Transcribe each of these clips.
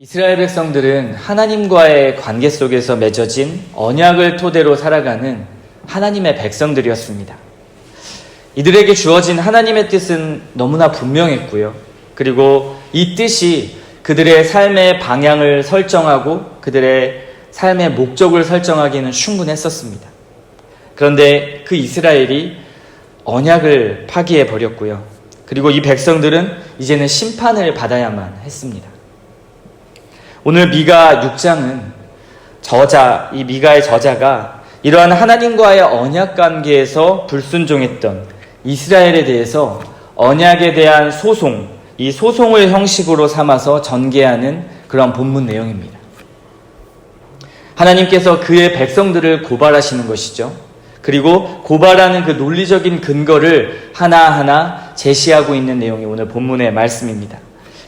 이스라엘 백성들은 하나님과의 관계 속에서 맺어진 언약을 토대로 살아가는 하나님의 백성들이었습니다. 이들에게 주어진 하나님의 뜻은 너무나 분명했고요. 그리고 이 뜻이 그들의 삶의 방향을 설정하고 그들의 삶의 목적을 설정하기는 충분했었습니다. 그런데 그 이스라엘이 언약을 파기해버렸고요. 그리고 이 백성들은 이제는 심판을 받아야만 했습니다. 오늘 미가 6장은 이 미가의 저자가 이러한 하나님과의 언약 관계에서 불순종했던 이스라엘에 대해서 언약에 대한 이 소송을 형식으로 삼아서 전개하는 그런 본문 내용입니다. 하나님께서 그의 백성들을 고발하시는 것이죠. 그리고 고발하는 그 논리적인 근거를 하나하나 제시하고 있는 내용이 오늘 본문의 말씀입니다.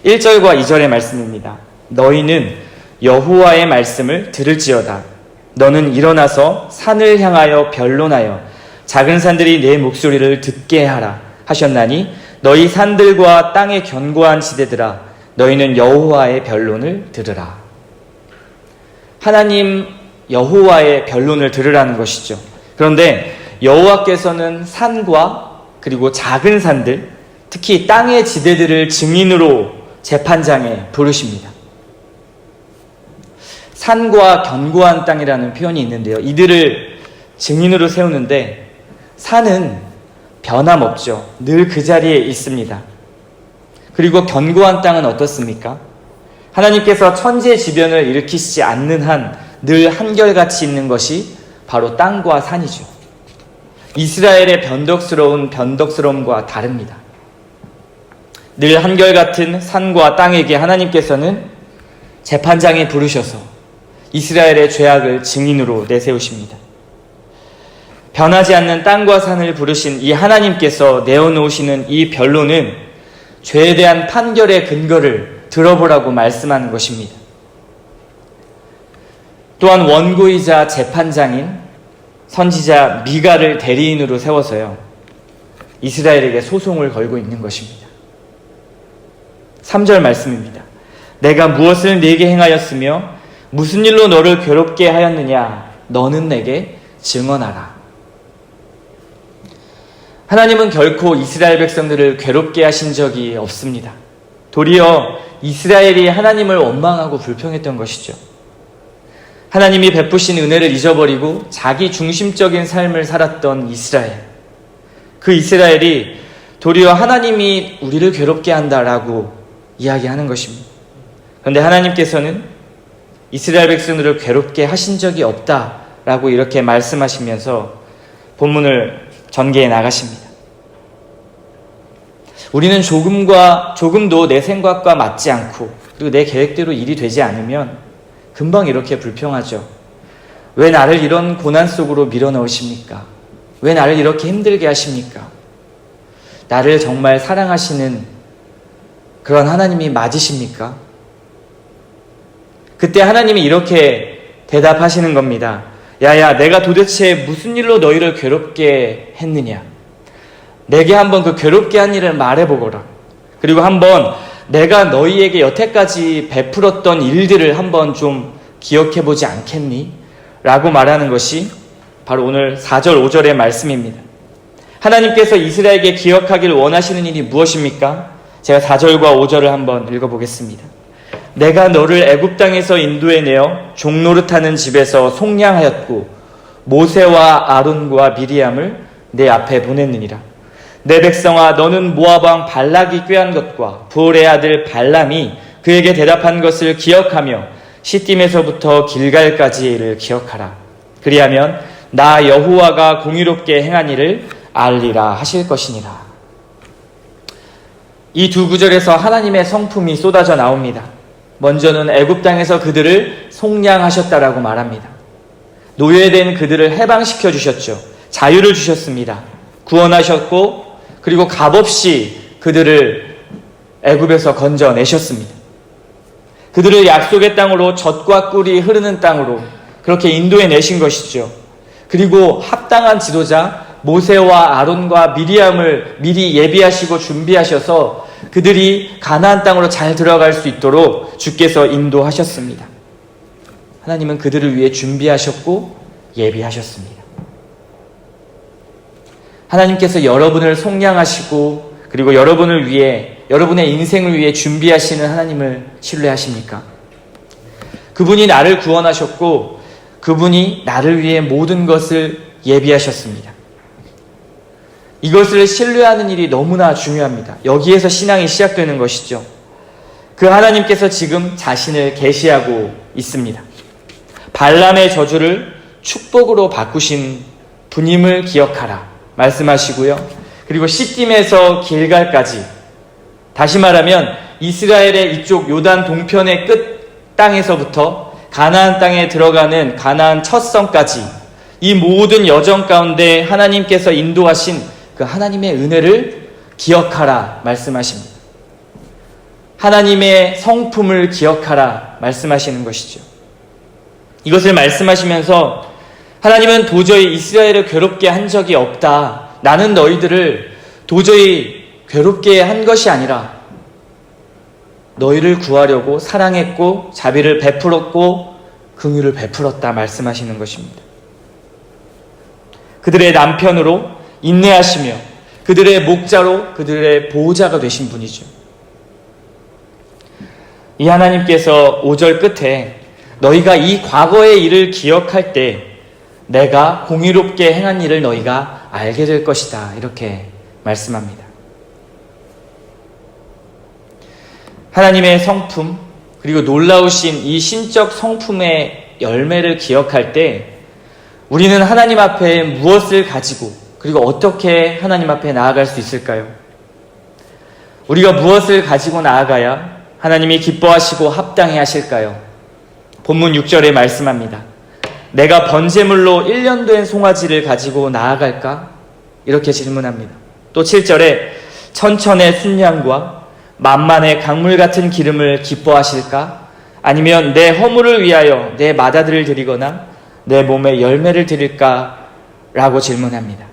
1절과 2절의 말씀입니다. 너희는 여호와의 말씀을 들을지어다. 너는 일어나서 산을 향하여 변론하여 작은 산들이 내 목소리를 듣게 하라 하셨나니 너희 산들과 땅의 견고한 지대들아 너희는 여호와의 변론을 들으라. 하나님 여호와의 변론을 들으라는 것이죠. 그런데 여호와께서는 산과 그리고 작은 산들, 특히 땅의 지대들을 증인으로 재판장에 부르십니다. 산과 견고한 땅이라는 표현이 있는데요. 이들을 증인으로 세우는데 산은 변함없죠. 늘 그 자리에 있습니다. 그리고 견고한 땅은 어떻습니까? 하나님께서 천지지변을 일으키시지 않는 한 늘 한결같이 있는 것이 바로 땅과 산이죠. 이스라엘의 변덕스러움과 다릅니다. 늘 한결같은 산과 땅에게 하나님께서는 재판장에 부르셔서 이스라엘의 죄악을 증인으로 내세우십니다. 변하지 않는 땅과 산을 부르신 이 하나님께서 내어놓으시는 이 변론은 죄에 대한 판결의 근거를 들어보라고 말씀하는 것입니다. 또한 원고이자 재판장인 선지자 미가를 대리인으로 세워서요, 이스라엘에게 소송을 걸고 있는 것입니다. 3절 말씀입니다. 내가 무엇을 네게 행하였으며 무슨 일로 너를 괴롭게 하였느냐? 너는 내게 증언하라. 하나님은 결코 이스라엘 백성들을 괴롭게 하신 적이 없습니다. 도리어 이스라엘이 하나님을 원망하고 불평했던 것이죠. 하나님이 베푸신 은혜를 잊어버리고 자기 중심적인 삶을 살았던 이스라엘. 그 이스라엘이 도리어 하나님이 우리를 괴롭게 한다라고 이야기하는 것입니다. 그런데 하나님께서는 이스라엘 백성들을 괴롭게 하신 적이 없다라고 이렇게 말씀하시면서 본문을 전개해 나가십니다. 우리는 조금도 내 생각과 맞지 않고 그리고 내 계획대로 일이 되지 않으면 금방 이렇게 불평하죠. 왜 나를 이런 고난 속으로 밀어넣으십니까? 왜 나를 이렇게 힘들게 하십니까? 나를 정말 사랑하시는 그런 하나님이 맞으십니까? 그때 하나님이 이렇게 대답하시는 겁니다. 야야, 내가 도대체 무슨 일로 너희를 괴롭게 했느냐? 내게 한번 그 괴롭게 한 일을 말해보거라. 그리고 한번 내가 너희에게 여태까지 베풀었던 일들을 한번 좀 기억해보지 않겠니? 라고 말하는 것이 바로 오늘 4절, 5절의 말씀입니다. 하나님께서 이스라엘에게 기억하기를 원하시는 일이 무엇입니까? 제가 4절과 5절을 한번 읽어보겠습니다. 내가 너를 애굽 땅에서 인도해내어 종노릇하는 집에서 속량하였고 모세와 아론과 미리암을 내 앞에 보냈느니라. 내 백성아, 너는 모압 왕 발락이 꾀한 것과 부올의 아들 발람이 그에게 대답한 것을 기억하며 시딤에서부터 길갈까지의 일을 기억하라. 그리하면 나 여호와가 공의롭게 행한 일을 알리라 하실 것이니라. 이 두 구절에서 하나님의 성품이 쏟아져 나옵니다. 먼저는 애굽 땅에서 그들을 속량하셨다라고 말합니다. 노예된 그들을 해방시켜 주셨죠. 자유를 주셨습니다. 구원하셨고 그리고 값없이 그들을 애굽에서 건져내셨습니다. 그들을 약속의 땅으로 젖과 꿀이 흐르는 땅으로 그렇게 인도해내신 것이죠. 그리고 합당한 지도자 모세와 아론과 미리암을 미리 예비하시고 준비하셔서 그들이 가나안 땅으로 잘 들어갈 수 있도록 주께서 인도하셨습니다. 하나님은 그들을 위해 준비하셨고 예비하셨습니다. 하나님께서 여러분을 속량하시고 그리고 여러분을 위해, 여러분의 인생을 위해 준비하시는 하나님을 신뢰하십니까? 그분이 나를 구원하셨고 그분이 나를 위해 모든 것을 예비하셨습니다. 이것을 신뢰하는 일이 너무나 중요합니다. 여기에서 신앙이 시작되는 것이죠. 그 하나님께서 지금 자신을 계시하고 있습니다. 발람의 저주를 축복으로 바꾸신 분임을 기억하라 말씀하시고요. 그리고 시딤에서 길갈까지, 다시 말하면 이스라엘의 이쪽 요단 동편의 끝 땅에서부터 가나안 땅에 들어가는 가나안 첫 성까지 이 모든 여정 가운데 하나님께서 인도하신 그 하나님의 은혜를 기억하라 말씀하십니다. 하나님의 성품을 기억하라 말씀하시는 것이죠. 이것을 말씀하시면서 하나님은 도저히 이스라엘을 괴롭게 한 적이 없다. 나는 너희들을 도저히 괴롭게 한 것이 아니라 너희를 구하려고 사랑했고 자비를 베풀었고 긍휼을 베풀었다 말씀하시는 것입니다. 그들의 남편으로 인내하시며 그들의 목자로 그들의 보호자가 되신 분이죠. 이 하나님께서 5절 끝에 너희가 이 과거의 일을 기억할 때 내가 공의롭게 행한 일을 너희가 알게 될 것이다 이렇게 말씀합니다. 하나님의 성품 그리고 놀라우신 이 신적 성품의 열매를 기억할 때 우리는 하나님 앞에 무엇을 가지고 그리고 어떻게 하나님 앞에 나아갈 수 있을까요? 우리가 무엇을 가지고 나아가야 하나님이 기뻐하시고 합당해 하실까요? 본문 6절에 말씀합니다. 내가 번제물로 1년 된 송아지를 가지고 나아갈까? 이렇게 질문합니다. 또 7절에 천천의 순양과 만만의 강물 같은 기름을 기뻐하실까? 아니면 내 허물을 위하여 내 마다들을 드리거나 내 몸에 열매를 드릴까? 라고 질문합니다.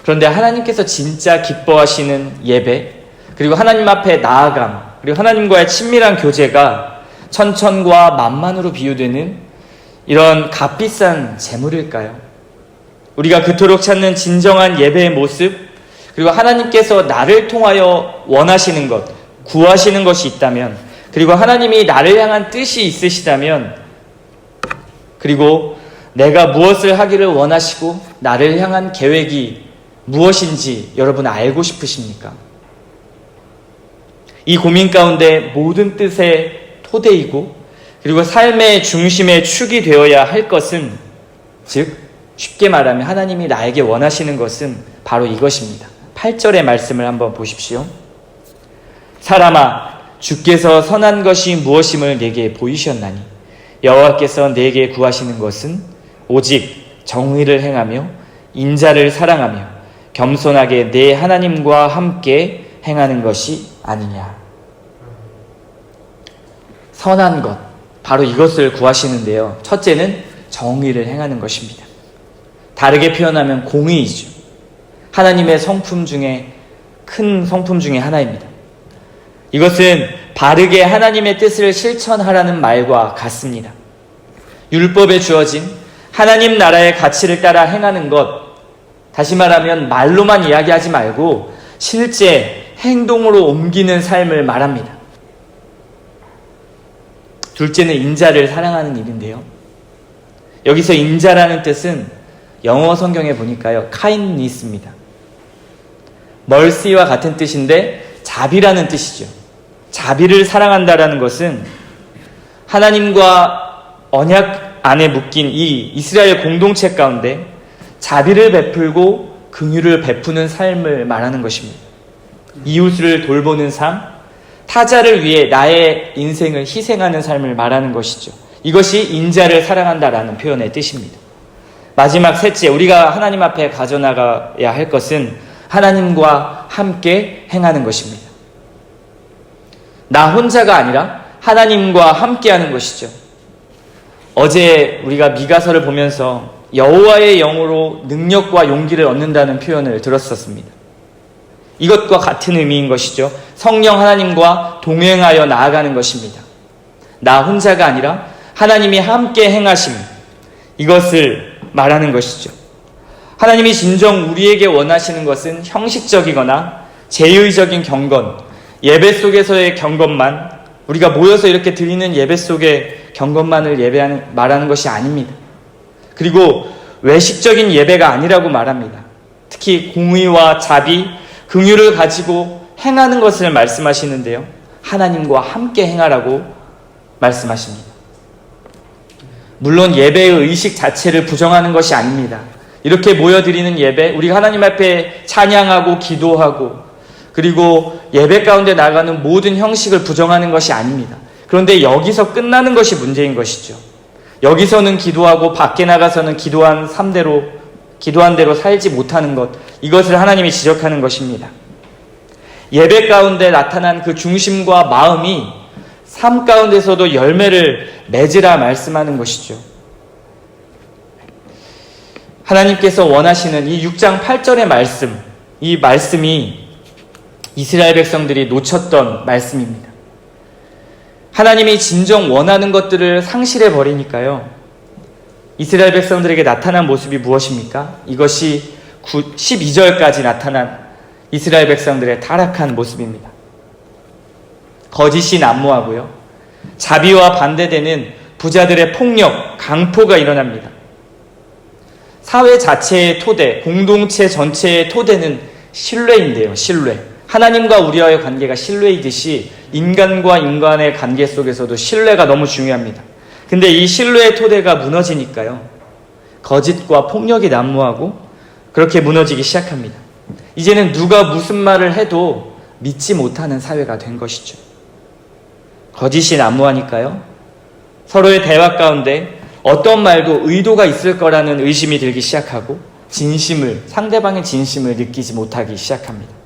그런데 하나님께서 진짜 기뻐하시는 예배, 그리고 하나님 앞에 나아감, 그리고 하나님과의 친밀한 교제가 천천과 만만으로 비유되는 이런 값비싼 재물일까요? 우리가 그토록 찾는 진정한 예배의 모습, 그리고 하나님께서 나를 통하여 원하시는 것, 구하시는 것이 있다면, 그리고 하나님이 나를 향한 뜻이 있으시다면, 그리고 내가 무엇을 하기를 원하시고 나를 향한 계획이 무엇인지 여러분 알고 싶으십니까? 이 고민 가운데 모든 뜻의 토대이고 그리고 삶의 중심의 축이 되어야 할 것은, 즉 쉽게 말하면 하나님이 나에게 원하시는 것은 바로 이것입니다. 8절의 말씀을 한번 보십시오. 사람아, 주께서 선한 것이 무엇임을 내게 보이셨나니 여호와께서 내게 구하시는 것은 오직 정의를 행하며 인자를 사랑하며 겸손하게 내 하나님과 함께 행하는 것이 아니냐. 선한 것, 바로 이것을 구하시는데요. 첫째는 정의를 행하는 것입니다. 다르게 표현하면 공의이죠. 하나님의 성품 중에 큰 성품 중에 하나입니다. 이것은 바르게 하나님의 뜻을 실천하라는 말과 같습니다. 율법에 주어진 하나님 나라의 가치를 따라 행하는 것, 다시 말하면 말로만 이야기하지 말고 실제 행동으로 옮기는 삶을 말합니다. 둘째는 인자를 사랑하는 일인데요. 여기서 인자라는 뜻은 영어 성경에 보니까요, kindness입니다. mercy와 같은 뜻인데 자비라는 뜻이죠. 자비를 사랑한다라는 것은 하나님과 언약 안에 묶인 이 이스라엘 공동체 가운데 자비를 베풀고 긍휼을 베푸는 삶을 말하는 것입니다. 이웃을 돌보는 삶, 타자를 위해 나의 인생을 희생하는 삶을 말하는 것이죠. 이것이 인자를 사랑한다라는 표현의 뜻입니다. 마지막 셋째, 우리가 하나님 앞에 가져나가야 할 것은 하나님과 함께 행하는 것입니다. 나 혼자가 아니라 하나님과 함께하는 것이죠. 어제 우리가 미가서를 보면서 여호와의 영으로 능력과 용기를 얻는다는 표현을 들었었습니다. 이것과 같은 의미인 것이죠. 성령 하나님과 동행하여 나아가는 것입니다. 나 혼자가 아니라 하나님이 함께 행하심, 이것을 말하는 것이죠. 하나님이 진정 우리에게 원하시는 것은 형식적이거나 제의적인 경건, 예배 속에서의 경건만, 우리가 모여서 이렇게 드리는 예배 속의 경건만을 말하는 것이 아닙니다. 그리고 외식적인 예배가 아니라고 말합니다. 특히 공의와 자비, 긍휼을 가지고 행하는 것을 말씀하시는데요. 하나님과 함께 행하라고 말씀하십니다. 물론 예배의 의식 자체를 부정하는 것이 아닙니다. 이렇게 모여드리는 예배, 우리가 하나님 앞에 찬양하고 기도하고 그리고 예배 가운데 나가는 모든 형식을 부정하는 것이 아닙니다. 그런데 여기서 끝나는 것이 문제인 것이죠. 여기서는 기도하고 밖에 나가서는 기도한 대로 살지 못하는 것, 이것을 하나님이 지적하는 것입니다. 예배 가운데 나타난 그 중심과 마음이 삶 가운데서도 열매를 맺으라 말씀하는 것이죠. 하나님께서 원하시는 이 6장 8절의 말씀, 이 말씀이 이스라엘 백성들이 놓쳤던 말씀입니다. 하나님이 진정 원하는 것들을 상실해 버리니까요. 이스라엘 백성들에게 나타난 모습이 무엇입니까? 이것이 12절까지 나타난 이스라엘 백성들의 타락한 모습입니다. 거짓이 난무하고요. 자비와 반대되는 부자들의 폭력, 강포가 일어납니다. 사회 자체의 토대, 공동체 전체의 토대는 신뢰인데요. 신뢰. 하나님과 우리와의 관계가 신뢰이듯이 인간과 인간의 관계 속에서도 신뢰가 너무 중요합니다. 근데 이 신뢰의 토대가 무너지니까요. 거짓과 폭력이 난무하고 그렇게 무너지기 시작합니다. 이제는 누가 무슨 말을 해도 믿지 못하는 사회가 된 것이죠. 거짓이 난무하니까요. 서로의 대화 가운데 어떤 말도 의도가 있을 거라는 의심이 들기 시작하고 상대방의 진심을 느끼지 못하기 시작합니다.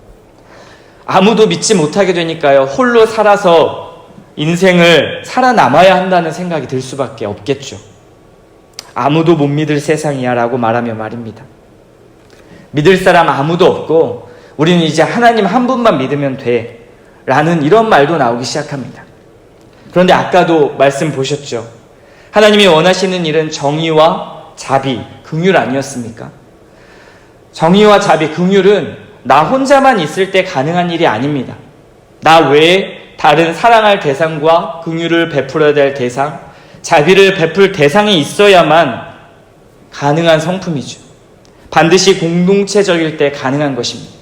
아무도 믿지 못하게 되니까요. 홀로 살아서 인생을 살아남아야 한다는 생각이 들 수밖에 없겠죠. 아무도 못 믿을 세상이야 라고 말하며 말입니다. 믿을 사람 아무도 없고 우리는 이제 하나님 한 분만 믿으면 돼 라는 이런 말도 나오기 시작합니다. 그런데 아까도 말씀 보셨죠? 하나님이 원하시는 일은 정의와 자비, 긍휼 아니었습니까? 정의와 자비, 긍휼은 나 혼자만 있을 때 가능한 일이 아닙니다. 나 외에 다른 사랑할 대상과 긍휼을 베풀어야 될 대상, 자비를 베풀 대상이 있어야만 가능한 성품이죠. 반드시 공동체적일 때 가능한 것입니다.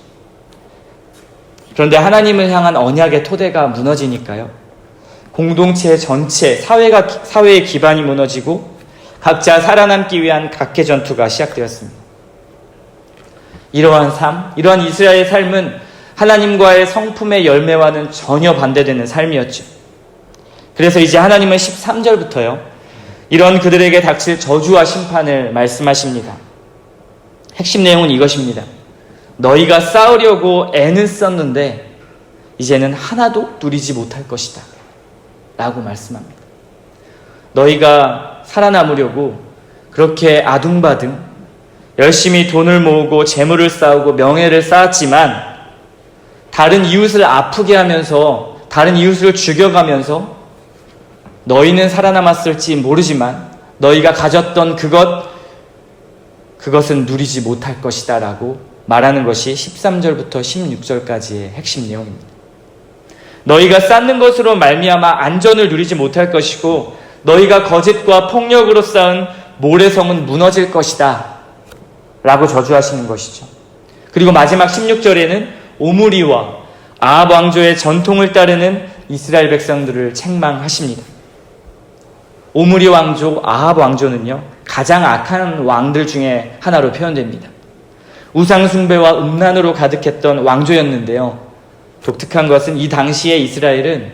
그런데 하나님을 향한 언약의 토대가 무너지니까요. 공동체 전체, 사회의 기반이 무너지고 각자 살아남기 위한 각계 전투가 시작되었습니다. 이러한 삶, 이러한 이스라엘의 삶은 하나님과의 성품의 열매와는 전혀 반대되는 삶이었죠. 그래서 이제 하나님은 13절부터요. 이런 그들에게 닥칠 저주와 심판을 말씀하십니다. 핵심 내용은 이것입니다. 너희가 싸우려고 애는 썼는데 이제는 하나도 누리지 못할 것이다 라고 말씀합니다. 너희가 살아남으려고 그렇게 아둥바둥 열심히 돈을 모으고 재물을 쌓고 명예를 쌓았지만 다른 이웃을 아프게 하면서 다른 이웃을 죽여가면서 너희는 살아남았을지 모르지만 너희가 가졌던 그것은 누리지 못할 것이다 라고 말하는 것이 13절부터 16절까지의 핵심 내용입니다. 너희가 쌓는 것으로 말미암아 안전을 누리지 못할 것이고 너희가 거짓과 폭력으로 쌓은 모래성은 무너질 것이다 라고 저주하시는 것이죠. 그리고 마지막 16절에는 오므리와 아합 왕조의 전통을 따르는 이스라엘 백성들을 책망하십니다. 오므리 왕조, 아합 왕조는요, 가장 악한 왕들 중에 하나로 표현됩니다. 우상숭배와 음란으로 가득했던 왕조였는데요. 독특한 것은 이 당시에 이스라엘은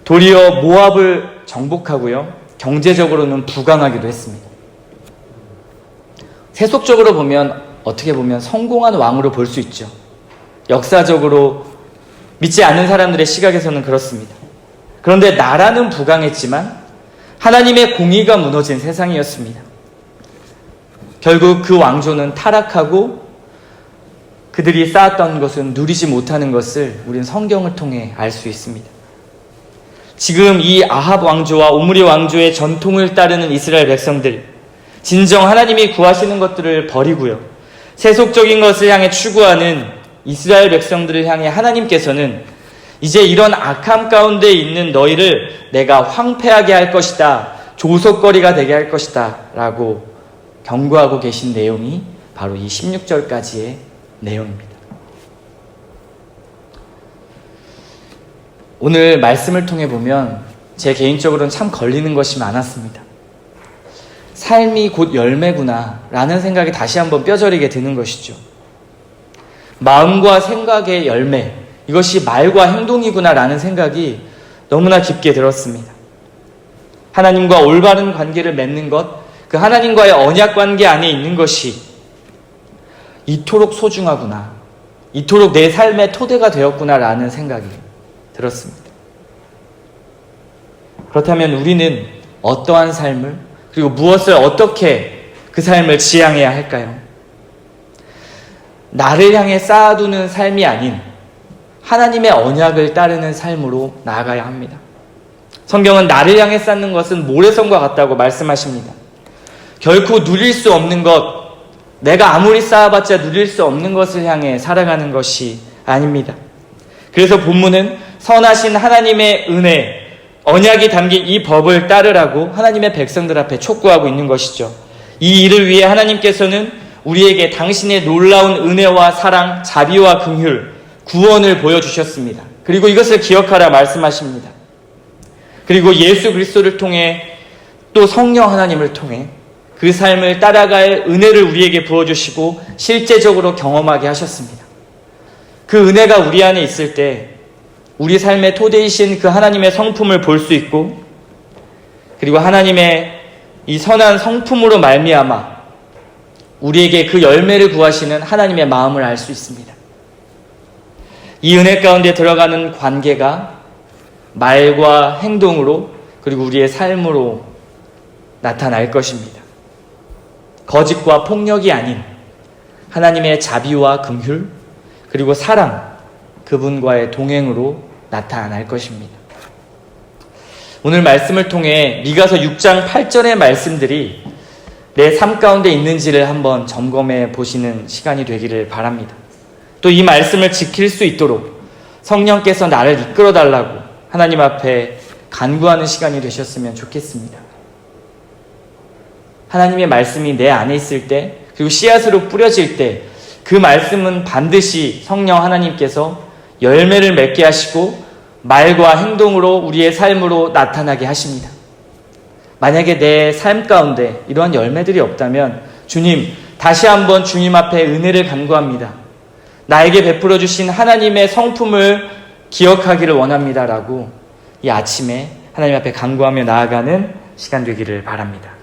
도리어 모압을 정복하고요, 경제적으로는 부강하기도 했습니다. 세속적으로 보면 어떻게 보면 성공한 왕으로 볼 수 있죠. 역사적으로 믿지 않는 사람들의 시각에서는 그렇습니다. 그런데 나라는 부강했지만 하나님의 공의가 무너진 세상이었습니다. 결국 그 왕조는 타락하고 그 그들이 쌓았던 것은 누리지 못하는 것을 우리는 성경을 통해 알 수 있습니다. 지금 이 아합 왕조와 오므리 왕조의 전통을 따르는 이스라엘 백성들, 진정 하나님이 구하시는 것들을 버리고요, 세속적인 것을 향해 추구하는 이스라엘 백성들을 향해 하나님께서는 이제 이런 악함 가운데 있는 너희를 내가 황폐하게 할 것이다, 조속거리가 되게 할 것이다 라고 경고하고 계신 내용이 바로 이 16절까지의 내용입니다. 오늘 말씀을 통해 보면 제 개인적으로는 참 걸리는 것이 많았습니다. 삶이 곧 열매구나 라는 생각이 다시 한번 뼈저리게 드는 것이죠. 마음과 생각의 열매, 이것이 말과 행동이구나 라는 생각이 너무나 깊게 들었습니다. 하나님과 올바른 관계를 맺는 것, 그 하나님과의 언약 관계 안에 있는 것이 이토록 소중하구나, 이토록 내 삶의 토대가 되었구나 라는 생각이 들었습니다. 그렇다면 우리는 어떠한 삶을, 그리고 무엇을 어떻게 그 삶을 지향해야 할까요? 나를 향해 쌓아두는 삶이 아닌 하나님의 언약을 따르는 삶으로 나아가야 합니다. 성경은 나를 향해 쌓는 것은 모래성과 같다고 말씀하십니다. 결코 누릴 수 없는 것, 내가 아무리 쌓아봤자 누릴 수 없는 것을 향해 살아가는 것이 아닙니다. 그래서 본문은 선하신 하나님의 은혜, 언약이 담긴 이 법을 따르라고 하나님의 백성들 앞에 촉구하고 있는 것이죠. 이 일을 위해 하나님께서는 우리에게 당신의 놀라운 은혜와 사랑, 자비와 긍휼, 구원을 보여주셨습니다. 그리고 이것을 기억하라 말씀하십니다. 그리고 예수 그리스도를 통해 또 성령 하나님을 통해 그 삶을 따라갈 은혜를 우리에게 부어주시고 실제적으로 경험하게 하셨습니다. 그 은혜가 우리 안에 있을 때 우리 삶의 토대이신 그 하나님의 성품을 볼 수 있고, 그리고 하나님의 이 선한 성품으로 말미암아 우리에게 그 열매를 구하시는 하나님의 마음을 알 수 있습니다. 이 은혜 가운데 들어가는 관계가 말과 행동으로, 그리고 우리의 삶으로 나타날 것입니다. 거짓과 폭력이 아닌 하나님의 자비와 긍휼, 그리고 사랑, 그분과의 동행으로 나타날 것입니다. 오늘 말씀을 통해 미가서 6장 8절의 말씀들이 내 삶 가운데 있는지를 한번 점검해 보시는 시간이 되기를 바랍니다. 또 이 말씀을 지킬 수 있도록 성령께서 나를 이끌어 달라고 하나님 앞에 간구하는 시간이 되셨으면 좋겠습니다. 하나님의 말씀이 내 안에 있을 때, 그리고 씨앗으로 뿌려질 때 그 말씀은 반드시 성령 하나님께서 열매를 맺게 하시고 말과 행동으로 우리의 삶으로 나타나게 하십니다. 만약에 내 삶 가운데 이러한 열매들이 없다면 주님, 다시 한번 주님 앞에 은혜를 간구합니다. 나에게 베풀어 주신 하나님의 성품을 기억하기를 원합니다라고 이 아침에 하나님 앞에 간구하며 나아가는 시간 되기를 바랍니다.